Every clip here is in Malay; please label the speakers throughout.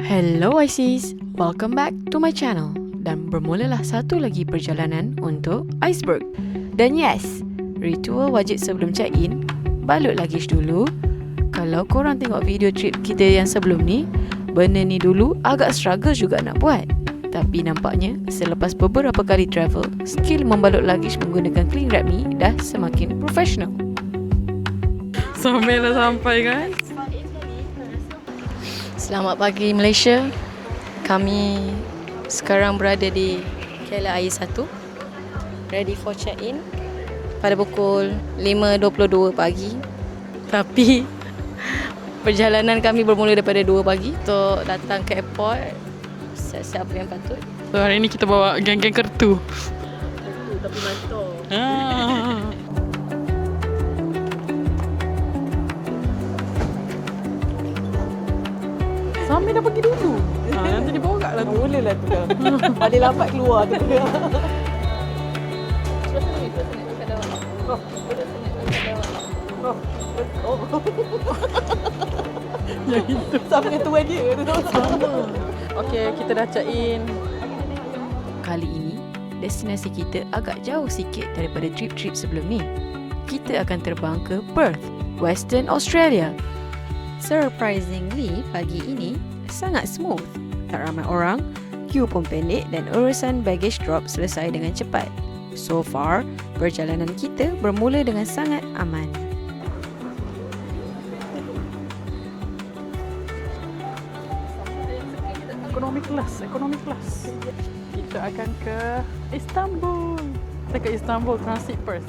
Speaker 1: Hello Isis, welcome back to my channel. Dan bermulalah satu lagi perjalanan untuk Iceberg. Dan yes, ritual wajib sebelum check-in, balut luggage dulu. Kalau korang tengok video trip kita yang sebelum ni, benda ni dulu agak struggle juga nak buat. Tapi nampaknya selepas beberapa kali travel, skill membalut luggage menggunakan cling wrap ni dah semakin profesional.
Speaker 2: Sampai guys.
Speaker 3: Selamat pagi Malaysia. Kami sekarang berada di KLIA 1, ready for check-in pada pukul 5.22 pagi. Tapi perjalanan kami bermula daripada 2 pagi untuk datang ke airport. Siap-siap apa yang patut.
Speaker 2: So hari ni kita bawa geng-geng kertu.
Speaker 3: Tapi mantul.
Speaker 2: Sami dah pergi dulu. Nanti dia bawa kat lah tu.
Speaker 4: Boleh lah tu dah. Paling lambat keluar tu.
Speaker 2: Yang itu.
Speaker 4: Sama dengan tuan dia tu.
Speaker 2: Okay, kita dah check in.
Speaker 1: Kali ini, destinasi kita agak jauh sikit daripada trip-trip sebelum ni. Kita akan terbang ke Perth, Western Australia. Surprisingly, pagi ini sangat smooth. Tak ramai orang, queue pun pendek dan urusan baggage drop selesai dengan cepat. So far, perjalanan kita bermula dengan sangat aman.
Speaker 2: Ekonomi kelas. Kita akan ke Istanbul. Kita ke Istanbul, transit Perth.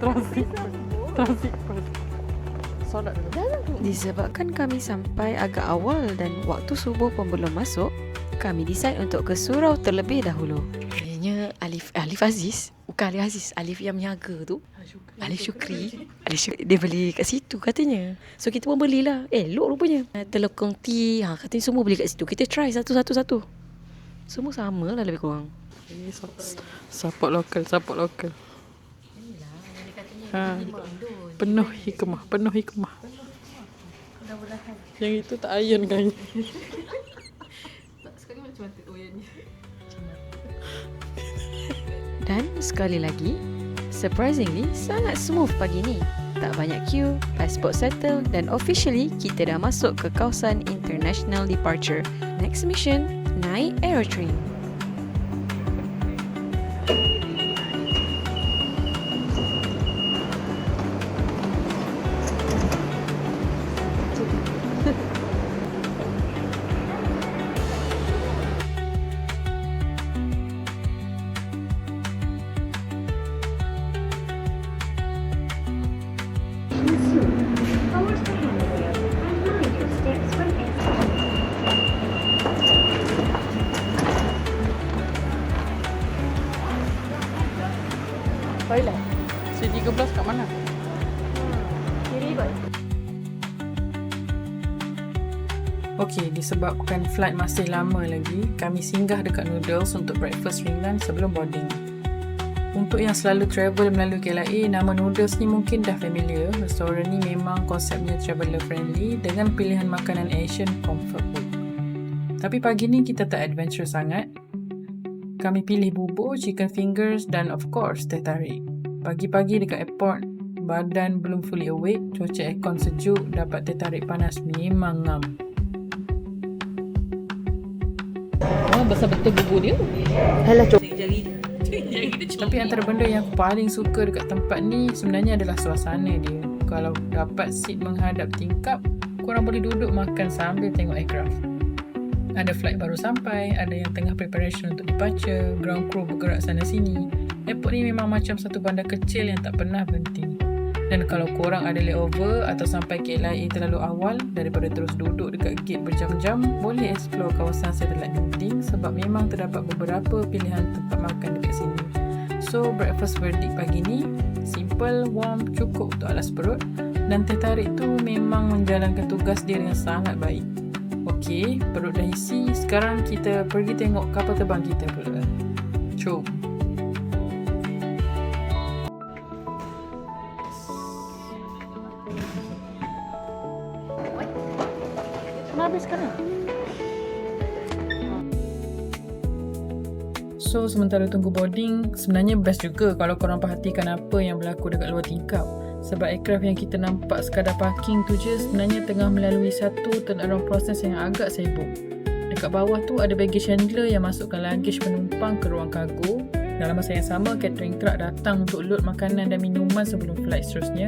Speaker 2: Transit Perth. Solat dulu.
Speaker 1: Disebabkan kami sampai agak awal dan waktu subuh pun belum masuk, kami decide untuk ke surau terlebih dahulu. Kayaknya Alif Aziz, bukan Alif Aziz, Alif yang menyaga tu. Alif Syukri. Dia beli kat situ katanya. So kita pun belilah. Elok rupanya. Telekong tea, katanya semua beli kat situ. Kita try satu-satu. Semua sama lah lebih kurang.
Speaker 2: Support lokal. Penuh hikmah. Yang itu tak iron kan?
Speaker 1: Dan sekali lagi, surprisingly sangat smooth pagi ni. Tak banyak queue, passport settle dan officially kita dah masuk ke kawasan International Departure. Next mission, naik aerotrain.
Speaker 4: Toilet.
Speaker 2: C13 kat mana?
Speaker 4: Kiri kot.
Speaker 2: Okey, disebabkan flight masih lama lagi, kami singgah dekat Noodles untuk breakfast ringan sebelum boarding. Untuk yang selalu travel melalui KLIA, nama Noodles ni mungkin dah familiar. Restoran ni memang konsepnya traveller friendly dengan pilihan makanan Asian comfort food. Tapi pagi ni kita tak adventure sangat. Kami pilih bubur, chicken fingers dan of course teh tarik. Pagi-pagi dekat airport, badan belum fully awake, cuaca aircon sejuk, dapat teh tarik panas memang ngam.
Speaker 4: Oh, besar betul bubur dia.
Speaker 1: Alah,
Speaker 2: Tapi antara benda yang aku paling suka dekat tempat ni sebenarnya adalah suasana dia. Kalau dapat seat menghadap tingkap, korang boleh duduk makan sambil tengok aircraft. Ada flight baru sampai, ada yang tengah preparation untuk departure, ground crew bergerak sana sini. Airport ni memang macam satu bandar kecil yang tak pernah berhenti. Dan kalau korang ada layover atau sampai KLIA terlalu awal, daripada terus duduk dekat gate berjam-jam, boleh explore kawasan satellite building sebab memang terdapat beberapa pilihan tempat makan dekat sini. So, breakfast verdict pagi ni, simple, warm, cukup untuk alas perut dan teh tarik tu memang menjalankan tugas dia dengan sangat baik. Okey, perut dah isi, sekarang kita pergi tengok kapal terbang kita pula. Jom. Dah habis sekarang? So sementara tunggu boarding, sebenarnya best juga kalau korang perhatikan apa yang berlaku dekat luar tingkap. Sebab aircraft yang kita nampak sekadar parking tu je sebenarnya tengah melalui satu turnaround proses yang agak sibuk. Dekat bawah tu ada baggage handler yang masukkan luggage penumpang ke ruang kargo. Dalam masa yang sama, catering truck datang untuk load makanan dan minuman sebelum flight seterusnya.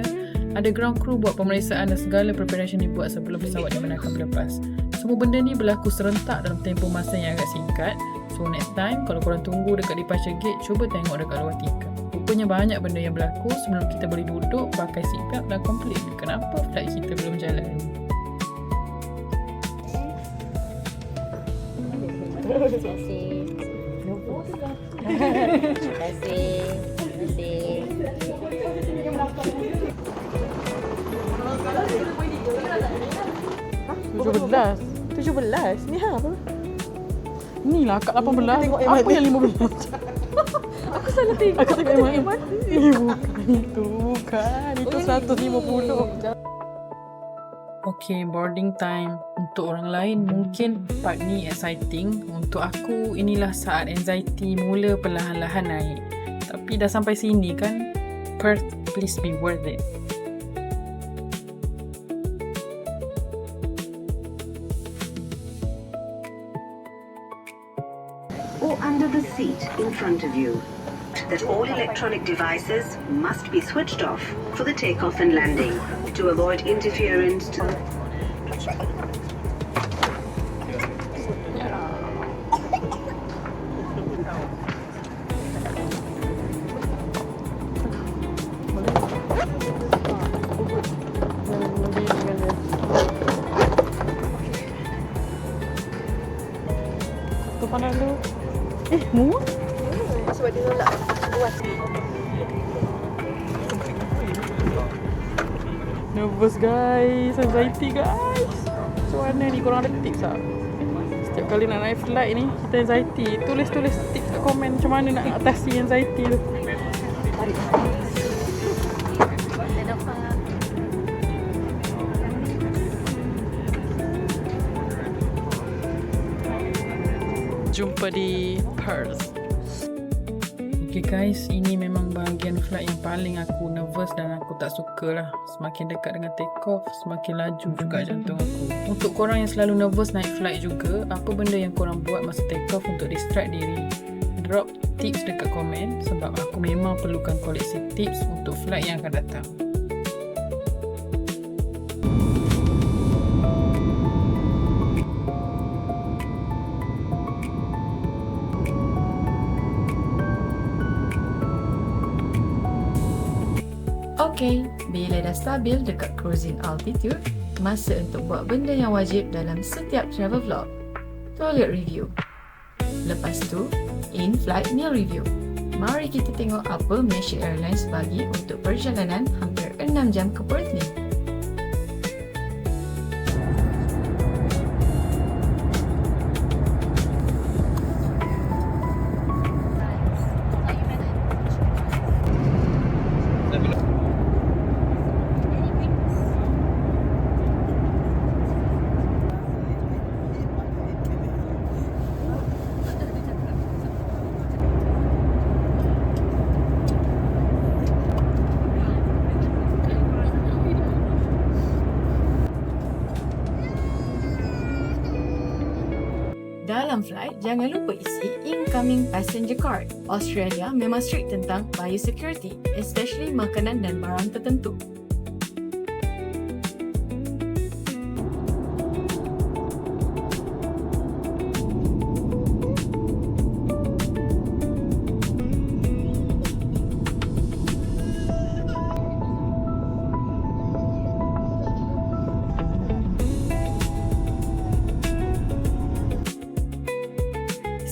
Speaker 2: Ada ground crew buat pemeriksaan dan segala preparation dibuat sebelum pesawat dibenarkan berlepas. Semua benda ni berlaku serentak dalam tempoh masa yang agak singkat. So next time, kalau korang tunggu dekat departure gate, cuba tengok dekat luar tingkap. Rupanya banyak benda yang berlaku sebelum kita boleh duduk, pakai seatbelt dan complete. Kenapa flight kita belum jalan?
Speaker 3: Terima kasih. Terima kasih. Terima kasih.
Speaker 4: 17 ni apa?
Speaker 2: Ni lah kat 18.
Speaker 4: Tengok
Speaker 2: Apa
Speaker 4: MRT.
Speaker 2: yang 15?
Speaker 4: Aku salah tengok.
Speaker 2: Aku tengok MRT.
Speaker 4: MRT.
Speaker 2: Bukan itu. Bukan. Itu 150. Okay, boarding time. Untuk orang lain mungkin part ni exciting. Untuk aku inilah saat anxiety mula perlahan-lahan naik. Tapi dah sampai sini kan, Perth, please be worth it.
Speaker 5: Or under the seat in front of you. That all electronic devices must be switched off for the takeoff and landing to avoid interference to
Speaker 2: Tu pandang tu. Muat.
Speaker 4: Sebab dia tolak buat.
Speaker 2: Nervous guys, anxiety guys. Macam mana ni, korang ada tips tak? Setiap kali nak naik flight ni, kita anxiety. Tulis tips kat komen macam mana nak atasi anxiety tu. Jumpa di Perth. Okay guys, ini memang bahagian flight yang paling aku nervous dan aku tak suka lah. Semakin dekat dengan take off, semakin laju juga jantung aku. Untuk korang yang selalu nervous naik flight juga, apa benda yang korang buat masa take off untuk distract diri? Drop tips dekat komen sebab aku memang perlukan koleksi tips untuk flight yang akan datang.
Speaker 1: Okay, bila dah stabil dekat cruising altitude, masa untuk buat benda yang wajib dalam setiap travel vlog. Toilet review. Lepas tu, in-flight meal review. Mari kita tengok apa Malaysia Airlines bagi untuk perjalanan hampir 6 jam ke Perth ni. Dalam flight, jangan lupa isi incoming passenger card. Australia memang strict tentang biosecurity, especially makanan dan barang tertentu.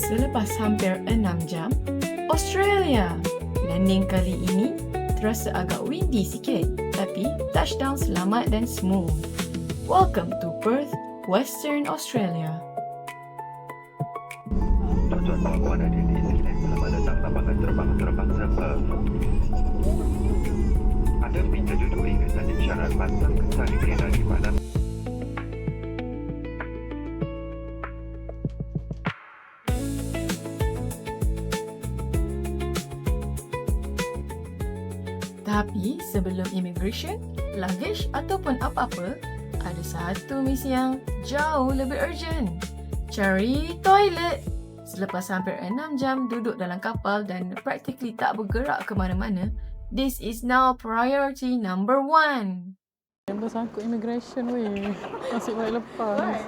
Speaker 1: Selepas hampir 6 jam, Australia! Landing kali ini terasa agak windy sikit, tapi touchdown selamat dan smooth. Welcome to Perth, Western Australia.
Speaker 6: Tuan-tuan dan puan hadirin sekalian, selamat datang lapangan terbang terbangsa Perth. Anda diminta duduk ingat dan isyarat pasang kesan kereta di mana
Speaker 1: Tapi sebelum immigration, luggage ataupun apa-apa, ada satu misi yang jauh lebih urgent. Cari toilet. Selepas hampir 6 jam duduk dalam kapal dan practically tak bergerak ke mana-mana, this is now priority number 1.
Speaker 2: Yang bersangkut immigration weh. Nasib balik lepas.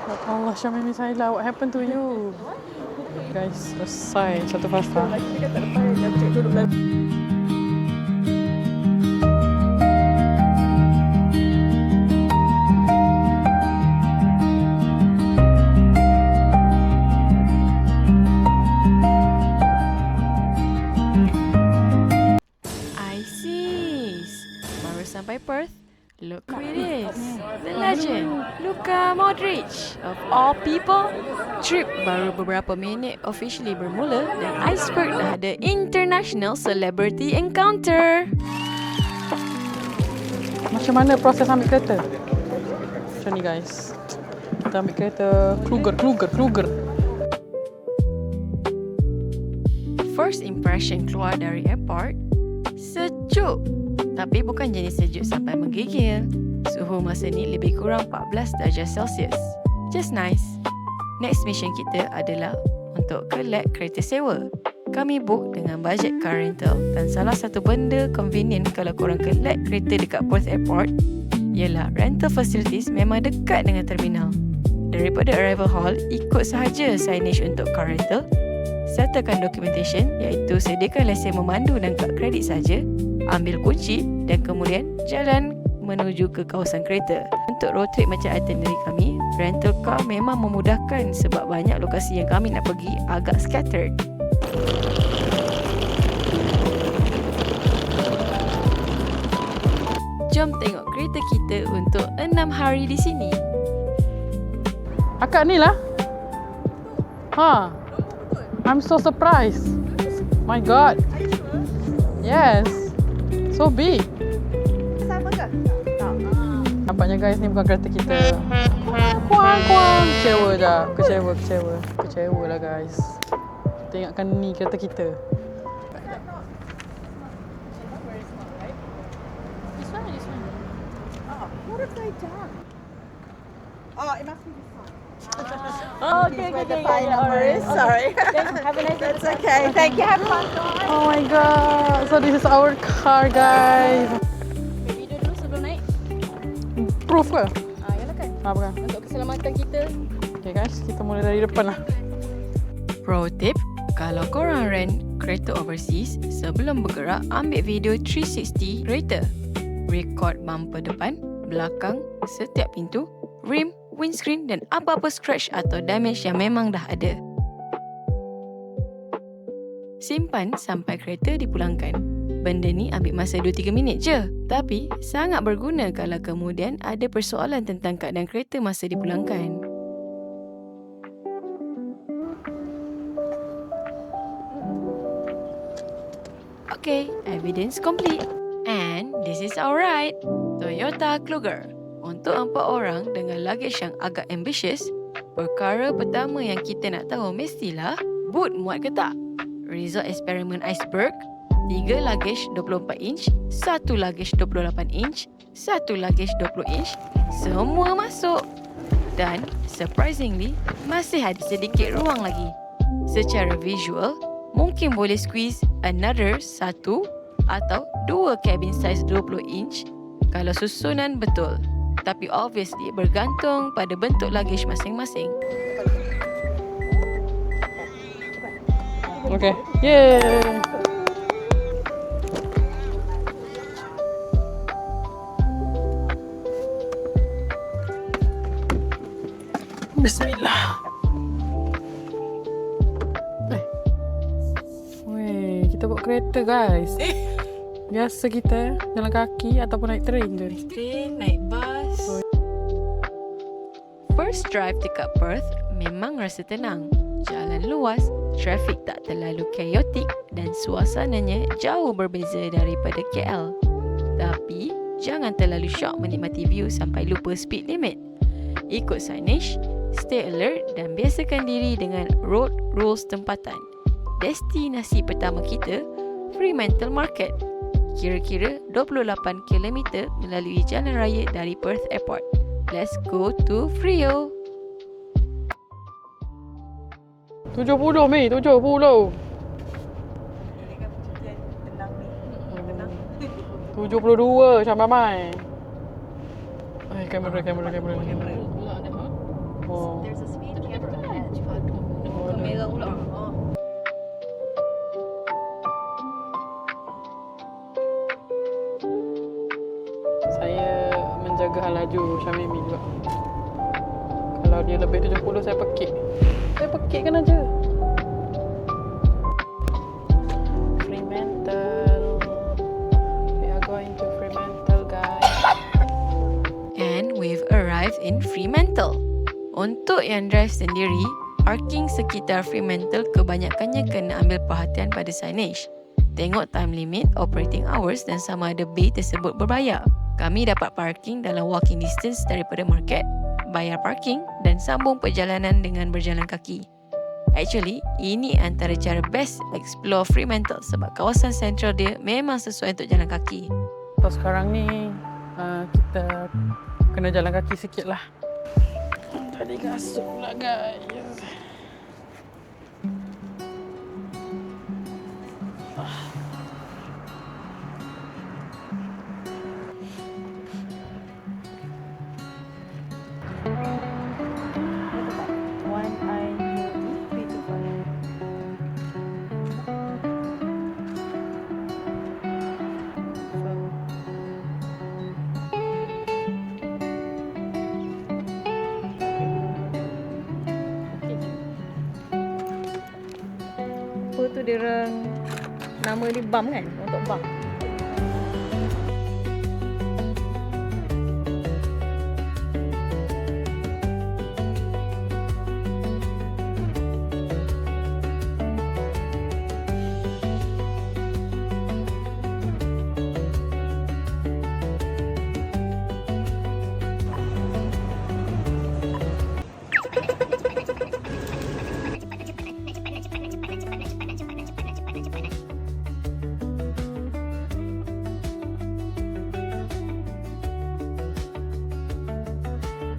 Speaker 2: Ya Allah, Syamimi Saila, what happened to you? Guys, selesai satu fasa.
Speaker 1: Baru sampai Perth. Look who it is. The legend, Luka Modric. Of all people, trip baru beberapa minit officially bermula dan Iceberg dah ada international celebrity encounter.
Speaker 2: Macam mana proses ambil kereta? Macam ni guys. Kita ambil kereta Kruger.
Speaker 1: First impression keluar dari airport, sejuk. Tapi bukan jenis sejuk sampai menggigil. Suhu masa ni lebih kurang 14 darjah Celsius. Just nice. Next mission kita adalah untuk collect kereta sewa. Kami book dengan bajet car rental dan salah satu benda convenient kalau korang collect kereta dekat Perth Airport ialah rental facilities memang dekat dengan terminal. Daripada arrival hall, ikut sahaja signage untuk car rental, settlekan documentation iaitu sediakan lesen memandu dan kad kredit saja, ambil kunci dan kemudian jalan menuju ke kawasan kereta. Untuk road trip macam itinerary kami, rental car memang memudahkan sebab banyak lokasi yang kami nak pergi agak scattered. Jom tengok kereta kita untuk 6 hari di sini.
Speaker 2: Akak ni lah. I'm so surprised. My God. Yes. So big.
Speaker 4: Sama ke?
Speaker 2: Nampaknya guys, ni bukan kereta kita. Kuang. Kecewa dah. Kecewa lah guys. Kita ingatkan ni kereta kita.
Speaker 4: What have they done? Oh, it must be this one.
Speaker 3: Okay.
Speaker 4: No worries. Sorry.
Speaker 3: Have a nice day.
Speaker 4: That's okay. Thank you. Have fun.
Speaker 2: Oh my God. So this is our car guys.
Speaker 3: Video dulu sebelum naik.
Speaker 2: Proof ke?
Speaker 3: Yalah kan.
Speaker 2: Apa kan?
Speaker 3: Untuk keselamatan kita.
Speaker 2: Okay guys, kita mulai dari depan lah.
Speaker 1: Pro tip, kalau korang rent kereta overseas, sebelum bergerak ambil video 360 kereta. Record bumper depan, belakang, setiap pintu, rim, windscreen dan apa-apa scratch atau damage yang memang dah ada. Simpan sampai kereta dipulangkan. Benda ni ambil masa 2-3 minit je. Tapi sangat berguna kalau kemudian ada persoalan tentang keadaan kereta masa dipulangkan. Okay, evidence complete. And this is our ride. Toyota Kluger. Untuk 4 orang dengan luggage yang agak ambitious, perkara pertama yang kita nak tahu mestilah boot muat ke tak. Result eksperimen Iceberg, 3 luggage 24 inch, 1 luggage 28 inch, 1 luggage 20 inch, semua masuk. Dan surprisingly, masih ada sedikit ruang lagi. Secara visual, mungkin boleh squeeze another 1 atau 2 cabin size 20 inch kalau susunan betul. Tapi obviously bergantung pada bentuk luggage masing-masing.
Speaker 2: Okay. Yay! Bismillah. Weh, kita bawa kereta guys. Biasa kita jalan kaki ataupun naik train je.
Speaker 1: Train, naik bus. First drive dekat Perth memang rasa tenang. Jalan luas, trafik tak terlalu chaotic dan suasananya jauh berbeza daripada KL. Tapi jangan terlalu syok menikmati view sampai lupa speed limit. Ikut signage, stay alert dan biasakan diri dengan road rules tempatan. destinasi pertama kita, Fremantle Market. Kira-kira 28 km melalui jalan raya dari Perth Airport. Let's go to Freo.
Speaker 2: 70 Mi, 70. 72 macam ramai. Kamera. Oh.
Speaker 3: There's a speed camera ahead. Kamera pula.
Speaker 2: Saya menjaga hal laju macam Mimi juga. Kalau dia lebih 70 saya pekik. Saya pekikkan aja. Fremantle. We are going to Fremantle, guys.
Speaker 1: And we've arrived in Fremantle. Untuk yang drive sendiri, parking sekitar Fremantle kebanyakannya kena ambil perhatian pada signage. Tengok time limit, operating hours dan sama ada bay tersebut berbayar. Kami dapat parking dalam walking distance daripada market, bayar parking dan sambung perjalanan dengan berjalan kaki. Actually, ini antara cara best explore Fremantle sebab kawasan sentral dia memang sesuai untuk jalan kaki.
Speaker 2: So sekarang ni kita kena jalan kaki sikit lah. Tadi gasuk pula guys.
Speaker 3: Apa tu dia orang nama dia bump kan? Untuk bump.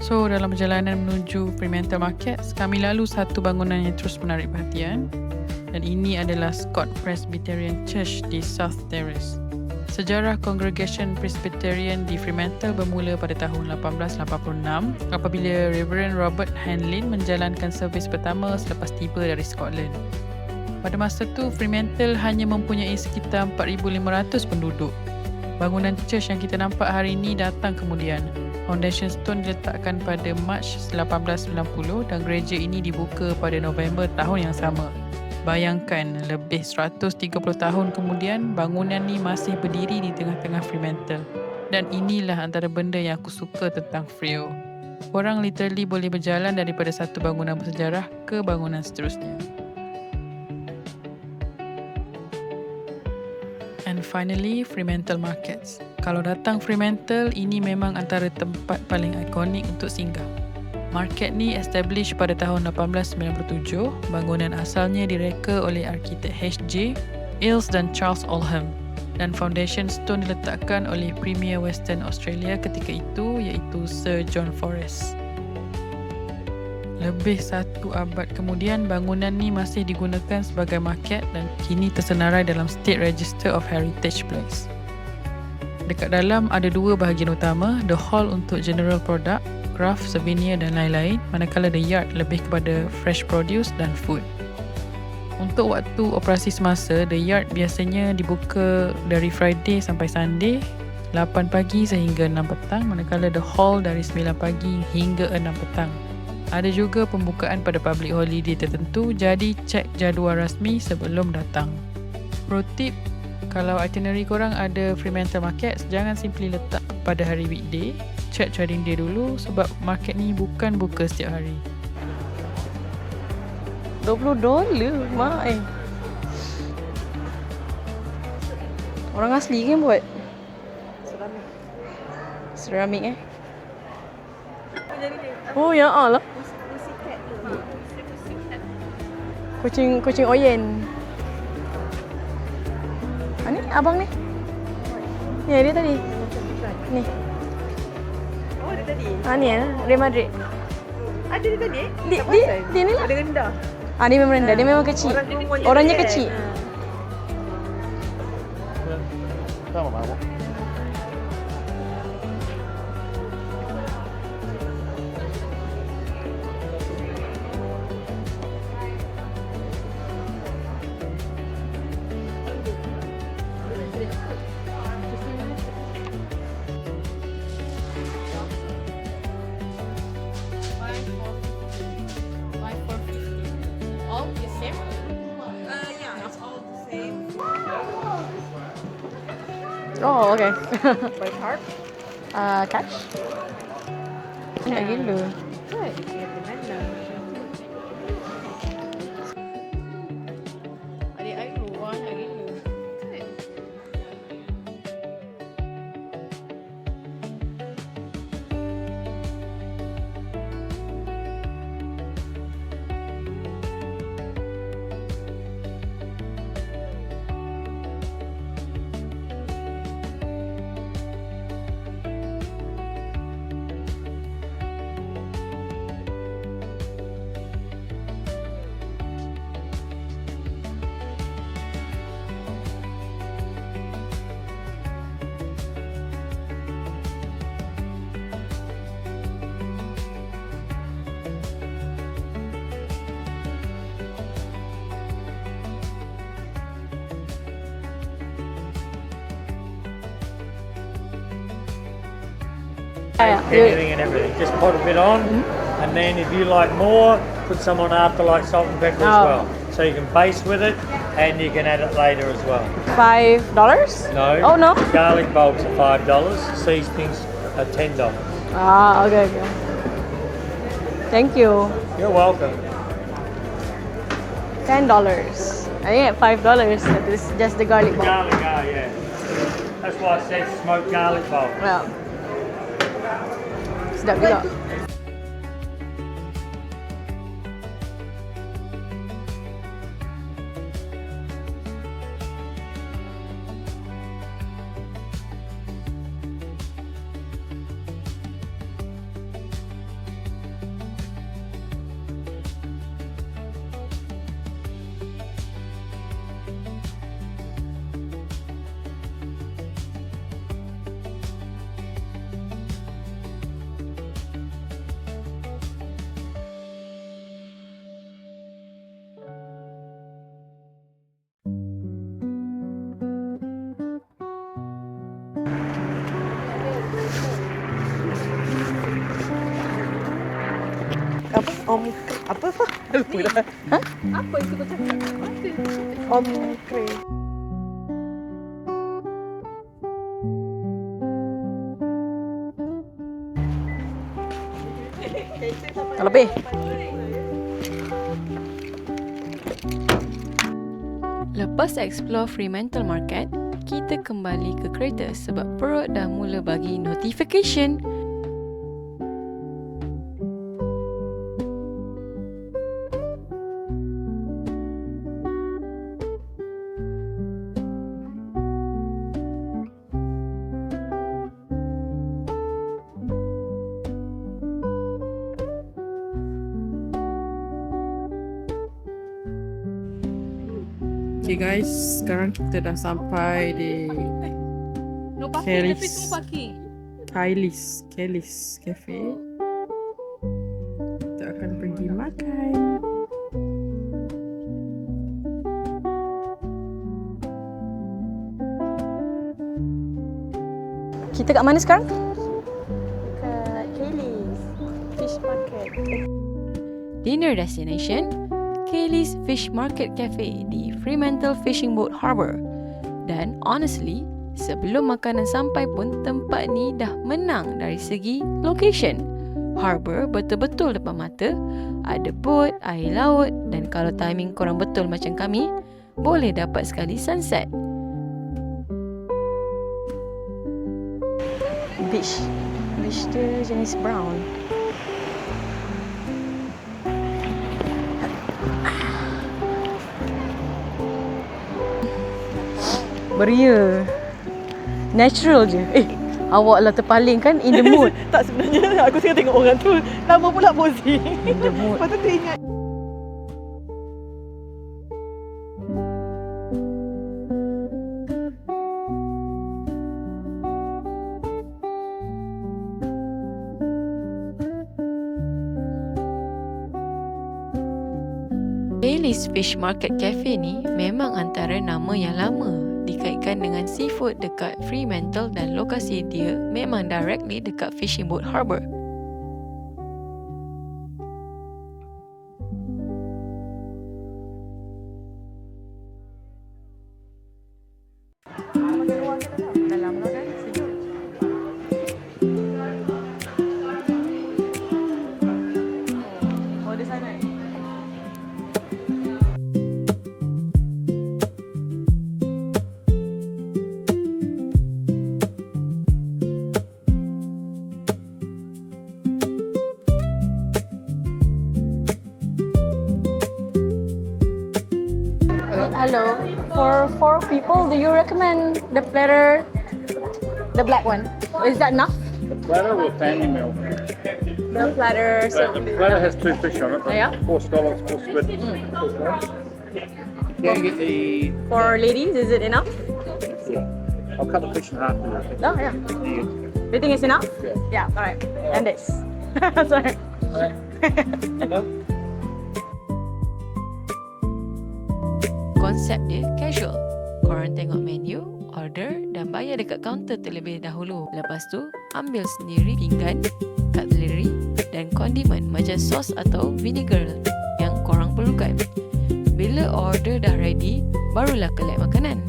Speaker 2: So, dalam perjalanan menuju Fremantle Market, kami lalu satu bangunan yang terus menarik perhatian. Dan ini adalah Scott Presbyterian Church di South Terrace. Sejarah Congregation Presbyterian di Fremantle bermula pada tahun 1886 apabila Reverend Robert Hanlin menjalankan servis pertama selepas tiba dari Scotland. Pada masa itu, Fremantle hanya mempunyai sekitar 4,500 penduduk. Bangunan church yang kita nampak hari ini datang kemudian. Foundation stone diletakkan pada Mac 1890 dan gereja ini dibuka pada November tahun yang sama. Bayangkan, lebih 130 tahun kemudian, bangunan ni masih berdiri di tengah-tengah Fremantle. Dan inilah antara benda yang aku suka tentang Freo. Korang literally boleh berjalan daripada satu bangunan bersejarah ke bangunan seterusnya. And finally, Fremantle Markets. Kalau datang Fremantle, ini memang antara tempat paling ikonik untuk singgah. Market ni establish pada tahun 1897. Bangunan asalnya direka oleh arkitek H.J. Eales dan Charles Oldham. Dan foundation stone diletakkan oleh Premier Western Australia ketika itu, iaitu Sir John Forrest. Lebih satu abad kemudian, bangunan ni masih digunakan sebagai market dan kini tersenarai dalam State Register of Heritage Place. Dekat dalam ada dua bahagian utama, the hall untuk general product, craft, souvenir dan lain-lain, manakala the yard lebih kepada fresh produce dan food. Untuk waktu operasi semasa, the yard biasanya dibuka dari Friday sampai Sunday, 8 pagi sehingga 6 petang, manakala the hall dari 9 pagi hingga 6 petang. Ada juga pembukaan pada public holiday tertentu, jadi cek jadual rasmi sebelum datang. Pro tip, kalau itinerary korang ada Fremantle Market, jangan simply letak pada hari weekday. Check trading day dulu sebab market ni bukan buka setiap hari.
Speaker 3: $20 mak Orang asli kan buat Seramik Oh ya Allah. Kucing oyen. abang ni. Ya, dia tadi. Ni.
Speaker 4: Oh, dia tadi.
Speaker 3: Ni Real Madrid.
Speaker 4: Ada dia tadi?
Speaker 3: Dia ni lah.
Speaker 4: Dia rendah.
Speaker 3: Dia memang rendah. Dia memang kecil. Orangnya kecil.
Speaker 6: Sama mabuk.
Speaker 3: All the same.
Speaker 4: Yeah, it's all the same.
Speaker 3: Oh, okay.
Speaker 4: By card?
Speaker 3: Cash. Banyak gila. Adik I keluar banyak gila.
Speaker 7: Anything and everything. Just put a bit on, and then if you like more, put some on after, like salt and pepper as well. So you can base with it, and you can add it later as well.
Speaker 3: $5?
Speaker 7: No.
Speaker 3: Oh, no?
Speaker 7: Garlic bulbs are $5. Seasonings are $10.
Speaker 3: Okay. Thank you.
Speaker 7: You're welcome.
Speaker 3: $10. I think at $5. This is just the garlic bulb.
Speaker 7: Garlic, yeah. That's why I said smoked garlic bulb.
Speaker 3: Well, sedap juga.
Speaker 4: Apa? Lupa dah. Apa itu kau cakap? Omkre.
Speaker 3: Lebih. Lepas explore Fremantle Market, kita kembali ke kereta sebab perut dah mula bagi notification.
Speaker 2: Okay guys, sekarang kita dah sampai di Kelly's Cafe. Kita akan pergi makan.
Speaker 3: Kita kat mana sekarang? Kat Kelly's Fish Market. Dinner destination Kelly's Fish Market Cafe di Fremantle Fishing Boat Harbour. Dan honestly, sebelum makanan sampai pun tempat ni dah menang dari segi location. Harbour betul-betul depan mata, ada boat, air laut dan kalau timing korang betul macam kami, boleh dapat sekali sunset. Beach dia jenis brown. Beria. Natural je. Awak lah terpaling kan in the mood.
Speaker 4: Tak, sebenarnya aku tengah tengok orang tu. Lama pula posing.
Speaker 3: In the mood.
Speaker 4: Lepas tu teringat.
Speaker 1: Bailey's Fish Market Cafe ni memang antara nama yang lama dikaitkan dengan seafood dekat Fremantle dan lokasi dia memang directly dekat Fishing Boat Harbour.
Speaker 2: Dalam tu kan sejuk.
Speaker 3: Oh, di sana.
Speaker 8: Hello. For 4 people, do you recommend the platter, the black one? Is that enough?
Speaker 9: The platter or family meal?
Speaker 8: The platter.
Speaker 9: The platter has 2 fish on it.
Speaker 8: Yeah.
Speaker 9: 4 scallops, 4 squid. You can get the.
Speaker 8: For ladies, is it enough?
Speaker 9: I'll cut the fish in half.
Speaker 8: Oh, yeah. Do you think it's enough? Yeah. All right. And this. Sorry.
Speaker 1: Konsep dia casual. Korang tengok menu, order dan bayar dekat kaunter terlebih dahulu. Lepas tu, ambil sendiri pinggan, cutlery dan kondimen macam sos atau vinegar yang korang perlukan. Bila order dah ready, barulah collect makanan.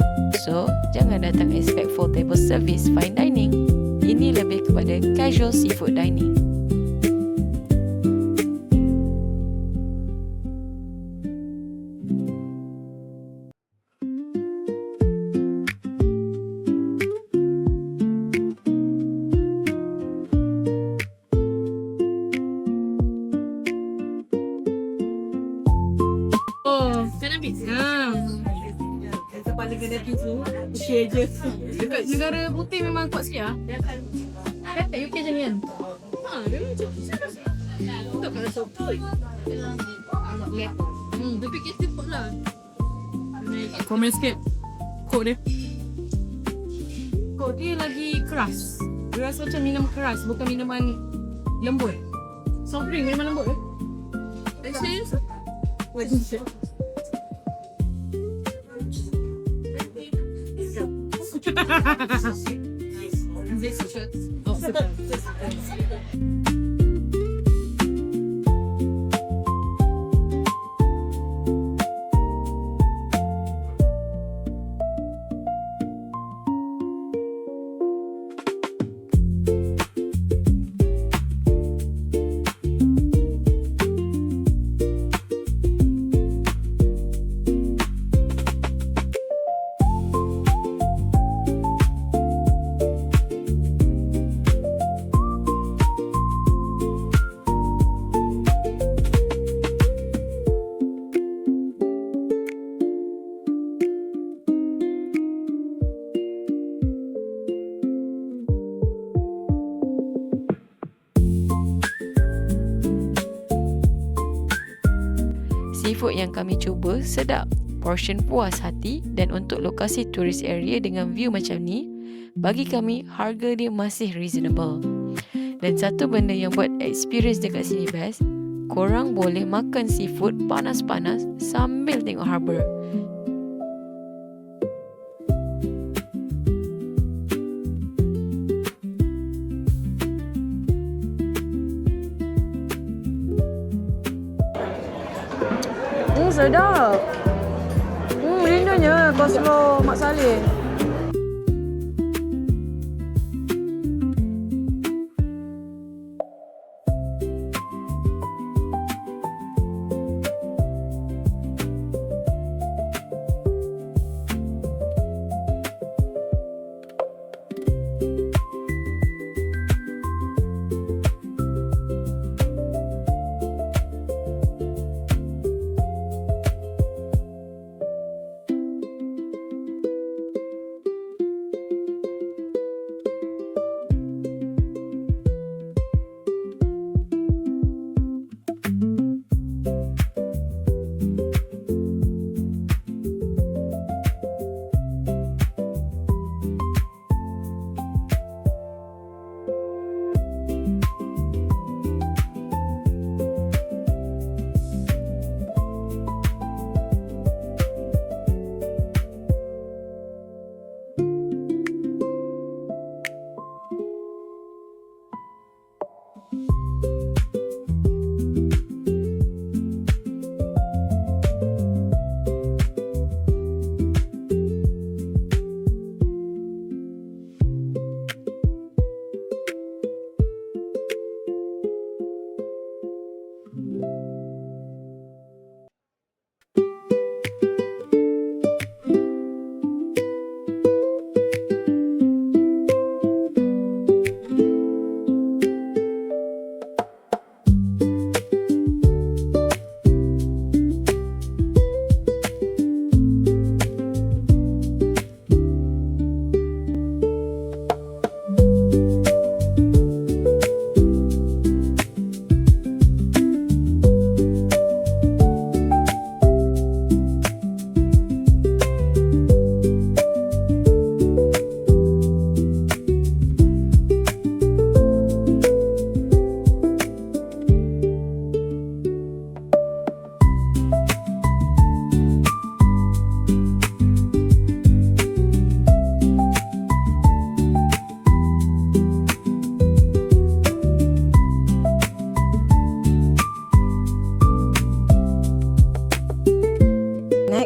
Speaker 1: So, jangan datang expect full table service fine dining. Ini lebih kepada casual seafood dining.
Speaker 4: Kepala kena tu, share je. Dekat negara putih memang kuat sikit lah. Kata UK macam ni kan? Dia macam untuk kalau sopoi. Tapi kita simple lah. Komen sikit. Kod dia. Kod dia lagi keras. Dia rasa macam minum keras, bukan minuman lembut. Soft drink minuman lembut ke? Actually, what is it? This shirt.
Speaker 1: Seafood yang kami cuba sedap, portion puas hati dan untuk lokasi tourist area dengan view macam ni, bagi kami harga dia masih reasonable. Dan satu benda yang buat experience dekat sini best, korang boleh makan seafood panas-panas sambil tengok harbour.
Speaker 3: Sedap. Rindunya Koslo Mak Saleh.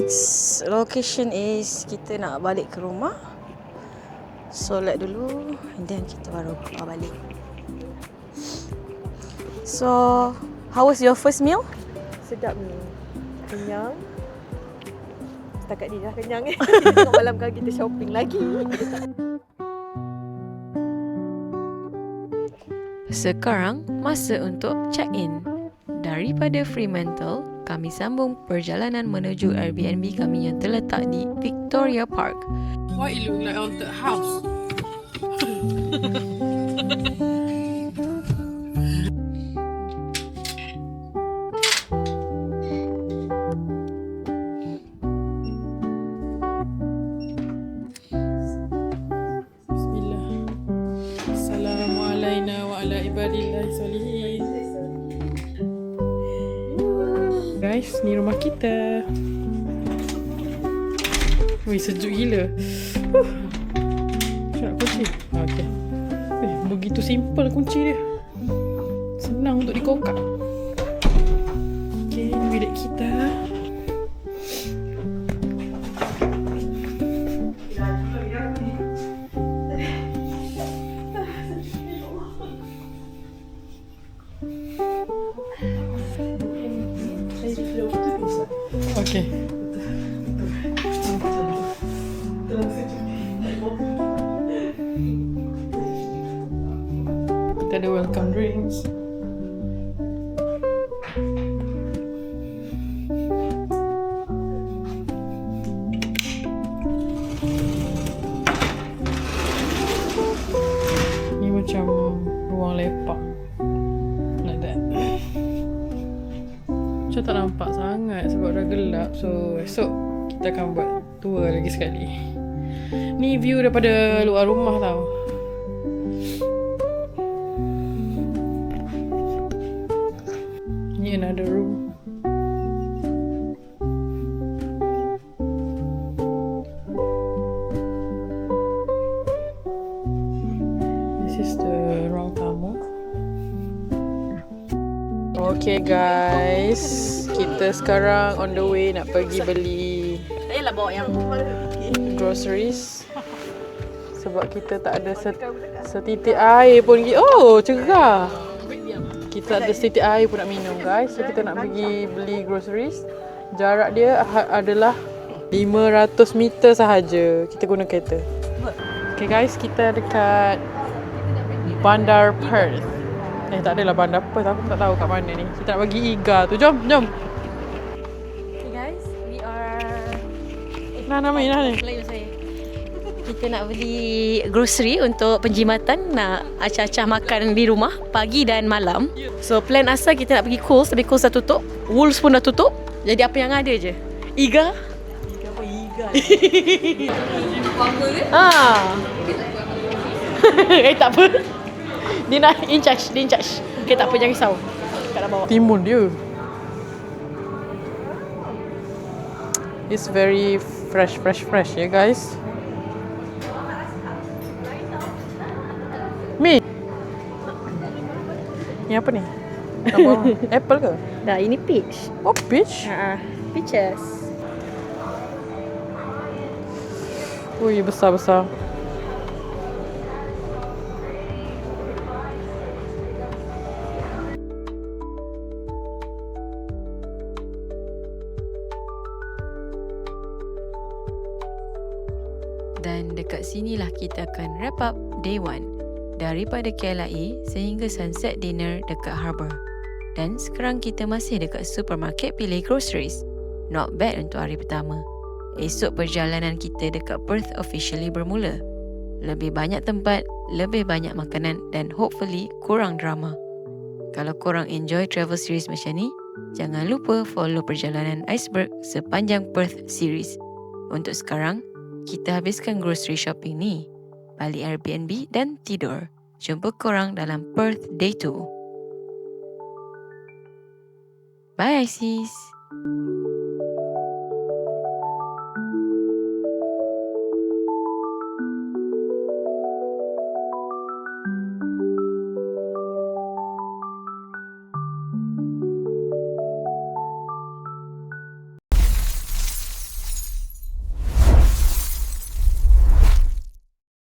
Speaker 3: next location is kita nak balik ke rumah. Solat dulu and then kita baru keluar balik. So, how was your first meal?
Speaker 10: Sedap ni. Kenyang. Setakat ni dah kenyang. Tengok malam kan kita shopping lagi.
Speaker 1: Sekarang masa untuk check-in. Daripada Fremantle, kami sambung perjalanan menuju Airbnb kami yang terletak di Victoria Park.
Speaker 2: Why it look like haunted house? Bismillah. Assalamualaikum wa ala ibadillahi solihin. Guys, ni rumah kita. Wih, sejuk gila. Nak kunci? Okey. Begitu simple kunci dia. Senang untuk dikokak. Okey, ni bilik kita. Okey. Kita ada welcome drinks. Ni macam ruang lepak. Like that. Macam tak nampak sangat sebab dah gelap. So esok kita akan buat tour lagi sekali. Ni view daripada luar rumah tau. Ni another room. This is the ruang tamu. Okay guys, kita sekarang on the way nak pergi beli groceries sebab kita tak ada setitik air pun. Oh, cerah. Kita tak ada setitik air pun nak minum guys. So kita nak pergi beli groceries. Jarak dia adalah 500 meter sahaja. Kita guna kereta. Okay guys, kita dekat Bandar Perth. Tak adalah Bandar Perth. Aku tak tahu kat mana ni. Kita nak pergi Iga tu. Jom.
Speaker 3: Okay guys, we are...
Speaker 2: Nah ni.
Speaker 3: Melayu saya. Kita nak beli grocery untuk penjimatan, nak acah-acah makan di rumah pagi dan malam. So plan asal kita nak pergi Coles, tapi Coles dah tutup. Woolworths pun dah tutup. Jadi apa yang ada je? Iga. Tak apa. Dia nak in charge. Okay, tak apa, jangan risau. Kak nak bawa.
Speaker 2: Timun dia. It's very fresh ya guys. Mi. Ni apa ni? Apple ke?
Speaker 3: Dah, ini peach.
Speaker 2: Oh, peach?
Speaker 3: Peaches.
Speaker 2: Ui, besar-besar.
Speaker 1: Dan dekat sinilah kita akan wrap up day 1 daripada KLIA sehingga sunset dinner dekat harbour. Dan sekarang kita masih dekat supermarket pilih groceries. Not bad untuk hari pertama. Esok perjalanan kita dekat Perth officially bermula. Lebih banyak tempat, lebih banyak makanan dan hopefully kurang drama. Kalau korang enjoy travel series macam ni, jangan lupa follow perjalanan Iceberg sepanjang Perth series. Untuk sekarang, kita habiskan grocery shopping ni, balik Airbnb dan tidur. Jumpa korang dalam Perth Day 2. Bye, Isis!